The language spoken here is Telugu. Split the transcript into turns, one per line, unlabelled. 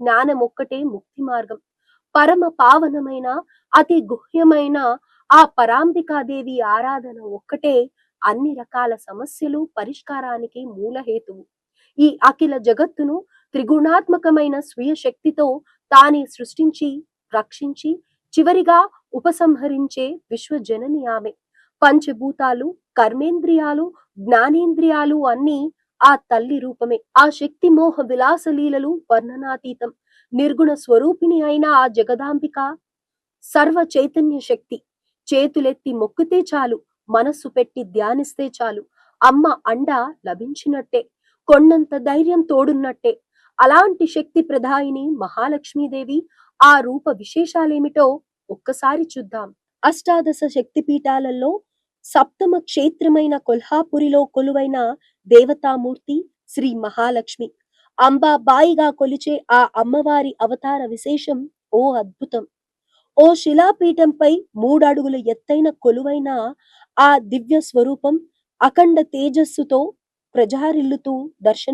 జ్ఞానం ఒక్కటే ముక్తి మార్గం. పరమ పావనమైన అతి గుహ్యమైన ఆ పరాంబికాదేవి ఆరాధన ఒక్కటే అన్ని రకాల సమస్యలు పరిష్కారానికి మూలహేతువు. ఈ అఖిల జగత్తును త్రిగుణాత్మకమైన స్వీయ శక్తితో తానే సృష్టించి, రక్షించి, చివరిగా ఉపసంహరించే విశ్వజనని ఆమె. పంచభూతాలు, కర్మేంద్రియాలు, జ్ఞానేంద్రియాలు అన్నీ ఆ తల్లి రూపమే. ఆ శక్తి మోహ విలాస లీలలు వర్ణనాతీతం. నిర్గుణ స్వరూపిణి అయిన ఆ జగదాంబిక సర్వ చైతన్య శక్తి. చేతులెత్తి మొక్కితే చాలు, మనస్సు పెట్టి ధ్యానిస్తే చాలు, అమ్మ అండ లభించినట్టే, కొండంత ధైర్యం తోడున్నట్టే. అలాంటి శక్తి ప్రదాయిని మహాలక్ష్మీదేవి ఆ రూప విశేషాలేమిటో ఒక్కసారి చూద్దాం. అష్టాదశ శక్తిపీఠాలలో సప్తమ క్షేత్రమైన కొల్హాపురిలో కొలువైన దేవతామూర్తి శ్రీ మహాలక్ష్మి. అంబాబాయిగా కొలిచే ఆ అమ్మవారి అవతార విశేషం ఓ అద్భుతం. ఓ శిలాపీఠంపై 3 అడుగుల ఎత్తైన కొలువైన ఆ దివ్య స్వరూపం అఖండ తేజస్సుతో ప్రజారిల్లుతూ దర్శనం